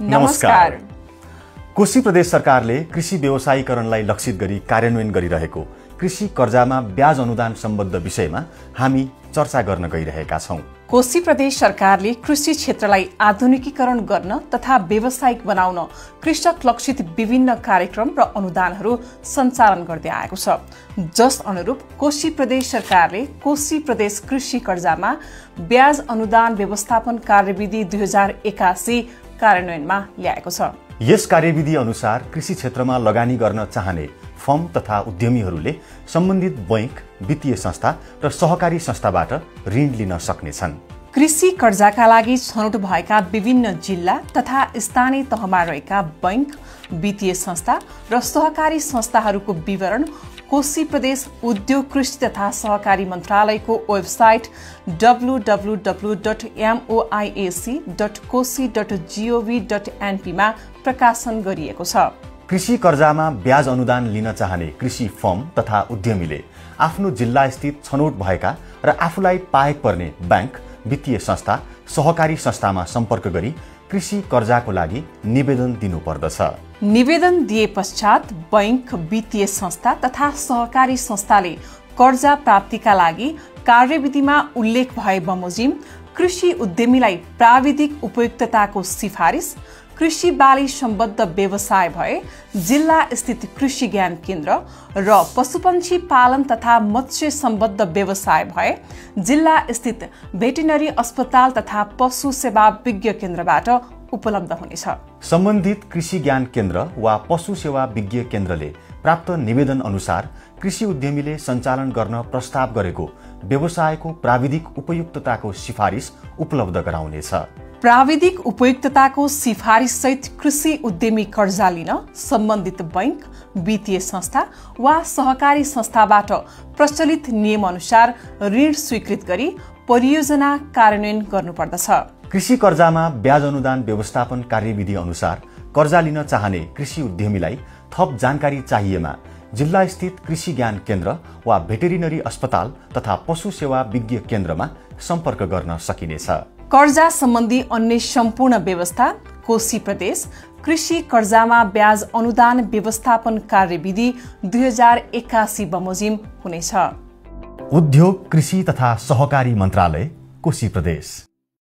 नमस्कार। कोशी प्रदेश सरकारले कृषि व्यवसायीकरणलाई लक्षित गरी कार्यान्वयन गरिरहेको कृषि कर्जामा ब्याज अनुदान सम्बद्ध विषयमा हामी चर्चा गर्न गइरहेका छौं। कोशी प्रदेश सरकारले कृषि क्षेत्रलाई आधुनिकीकरण गर्न तथा व्यावसायिक बनाउन कृषक लक्षित विभिन्न कार्यक्रम र अनुदानहरू सञ्चालन गर्दै आएको छ। जस अनुरूप कोशी प्रदेश सरकारले कोशी प्रदेश कृषि कर्जामा ब्याज अनुदान व्यवस्थापन कार्यविधि 2081 कार्यान्वयनमा ल्याएको छ। यस कार्यविधि अनुसार कृषि क्षेत्रमा लगानी गर्न चाहने फर्म तथा उद्यमीहरूले सम्बन्धित बैंक, वित्तीय संस्था र सहकारी संस्थाबाट ऋण लिन सक्नेछन्। कृषि कर्जाका लागि छनौट भएका विभिन्न जिल्ला तथा स्थानीय तहमा रहेका बैंक, वित्तीय संस्था र सहकारी संस्थाहरूको विवरण कोशी प्रदेश उद्योग कृषि तथा सहकारी मन्त्रालयको वेबसाइट www.moiac.koshi.gov.np मा प्रकाशन गरिएको छ। कृषि कर्जामा ब्याज अनुदान लिन चाहने कृषि फर्म तथा उद्यमीले आफ्नो जिल्ला स्थित छनौट भएका र आफूलाई पाएक पर्ने बैंक, वित्तीय संस्था, सहकारी संस्थामा सम्पर्क गरी कृषि कर्जाको लागि निवेदन दिनुपर्दछ। निवेदन दिए पश्चात बैंक, वित्तीय संस्था तथा सहकारी संस्थाले कर्जा प्राप्तिका लागि कार्यविधिमा उल्लेख भए बमोजिम कृषि उद्यमीलाई प्राविधिक उपयुक्तताको सिफारिस, कृषि बाली सम्बद्ध व्यवसाय भए जिल्ला स्थित कृषि ज्ञान केन्द्र र पशुपन्छी पालन तथा मत्स्य सम्बद्ध व्यवसाय भए जिल्ला स्थित भेटेरिनरी अस्पताल तथा पशु सेवा विज्ञ केन्द्रबाट उपलब्ध हुनेछ। सम्बन्धित कृषि ज्ञान केन्द्र वा पशु सेवा विज्ञ केन्द्रले प्राप्त निवेदन अनुसार कृषि उद्यमीले सञ्चालन गर्न प्रस्ताव गरेको व्यवसायको प्राविधिक उपयुक्तताको सिफारिस उपलब्ध गराउनेछ। प्राविधिक उपयुक्तताको सिफारिस सहित कृषि उद्यमी कर्जा लिन सम्बन्धित बैंक, वित्तीय संस्था वा सहकारी संस्थाबाट प्रचलित नियम अनुसार ऋण स्वीकृत गरी परियोजना कार्यान्वयन गर्नुपर्दछ। कृषि कर्जामा ब्याज अनुदान व्यवस्थापन कार्यविधि अनुसार कर्जा लिन चाहने कृषि उद्यमीलाई थप जानकारी चाहिएमा जिल्ला स्थित कृषि ज्ञान केन्द्र वा भेटेरिनरी अस्पताल तथा पशु सेवा विज्ञ केन्द्रमा सम्पर्क गर्न सकिनेछ। कर्जा सम्बन्धी अन्य सम्पूर्ण व्यवस्था कोशी प्रदेश कृषि कर्जामा ब्याज अनुदान व्यवस्थापन कार्यविधि 2081 बमोजिम हुनेछ। उद्योग, कृषि तथा सहकारी मन्त्रालय, कोशी प्रदेश।